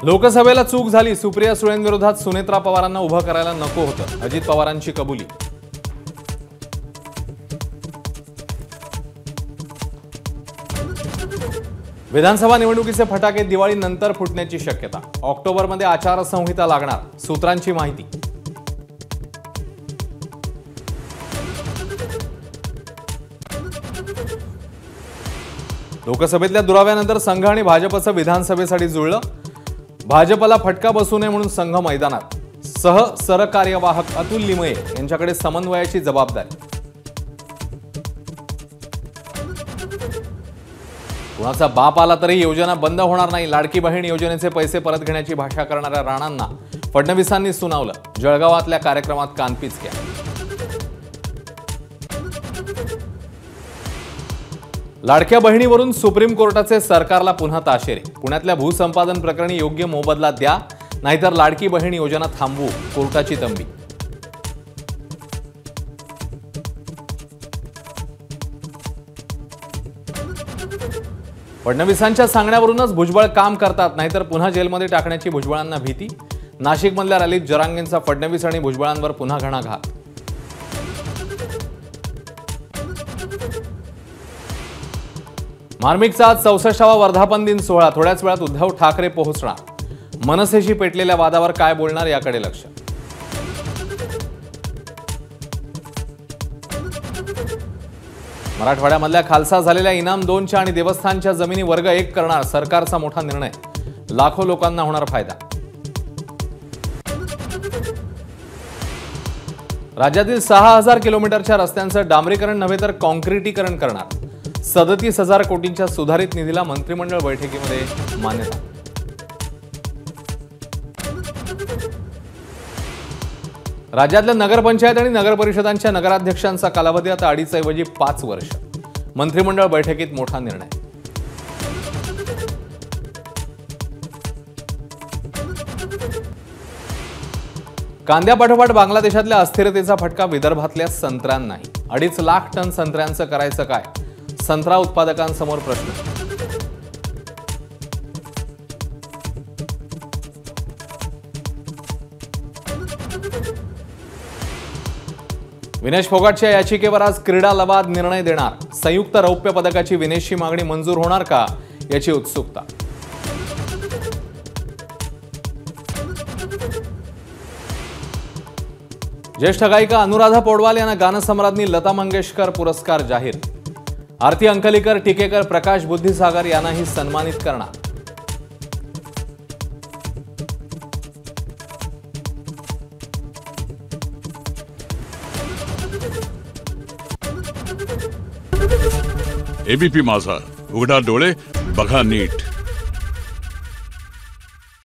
लोकसभेला चूक झाली, सुप्रिया सुळेंविरोधात सुनेत्रा पवारांना उभं करायला नको होतं, अजित पवारांची कबुली. विधानसभा निवडणुकीचे फटाके दिवाळीनंतर फुटण्याची शक्यता. ऑक्टोबरमध्ये आचारसंहिता लागणार, सूत्रांची माहिती. लोकसभेतल्या दुराव्यानंतर संघ आणि भाजपचं विधानसभेसाठी जुळलं. भाजपला फटका बसू नये म्हणून संघ मैदानात. सरकार्यवाहक अतुल लिमये यांच्याकडे समन्वयाची जबाबदारी. कुणाचा बाप आला तरी योजना बंद होणार नाही. लाडकी बहीण योजनेचे पैसे परत घेण्याची भाषा करणाऱ्या राणांना फडणवीसांनी सुनावलं. जळगावातल्या कार्यक्रमात कानपिचक्या. लाडक्या बहिणीवरून सुप्रीम कोर्टाचे सरकारला पुन्हा ताशेरे. पुण्यातल्या भूसंपादन प्रकरणी योग्य मोबदला द्या, नाहीतर लाडकी बहीण योजना थांबवू, कोर्टाची तंबी. फडणवीसांच्या सांगण्यावरूनच भुजबळ काम करतात, नाहीतर पुन्हा जेलमध्ये टाकण्याची भुजबळांना भीती. नाशिकमधल्या रॅलीत जरांगेंचा फडणवीस आणि भुजबळांवर पुन्हा घणाघात. मार्मिकचा आज 64वा वर्धापन दिन सोहळा. थोड्याच वेळात उद्धव ठाकरे पोहोचणार. मनसेशी पेटलेल्या वादावर काय बोलणार याकडे लक्ष. मराठवाड्यामधल्या खालसा झालेल्या इनाम 2च्या आणि देवस्थानच्या जमिनी वर्ग 1 करणार सरकारचा मोठा निर्णय. लाखो लोकांना होणार फायदा. राज्यातील 6000 किलोमीटरच्या रस्त्यांचं डांबरीकरण नव्हे तर कॉन्क्रिटीकरण करणार. 37,000 कोटींच्या सुधारित निधीला मंत्रिमंडळ बैठकीमध्ये मान्यता. राज्यातल्या नगरपंचायत आणि नगरपरिषदांच्या नगराध्यक्षांचा कालावधी आता 2.5 ऐवजी 5 वर्ष. मंत्रिमंडळ बैठकीत मोठा निर्णय. कांद्यापाठोपाठ बांगलादेशातल्या अस्थिरतेचा फटका विदर्भातल्या संत्र्यांनाही. 2.5 लाख टन संत्र्यांचं करायचं काय? संत्रा उत्पादकांसमोर प्रश्न. विनेश फोगाटच्या याचिकेवर आज क्रीडा लवाद निर्णय देणार. संयुक्त रौप्य पदकाची विनेशची मागणी मंजूर होणार का याची उत्सुकता. ज्येष्ठ गायिका अनुराधा पौडवाल यांना गानसम्राज्ञी लता मंगेशकर पुरस्कार जाहीर. आरती अंकलीकर, टिकेकर, प्रकाश बुद्धिसागर यांनाही सन्मानित करणार. एबीपी माझा, उघडा डोळे बघा नीट.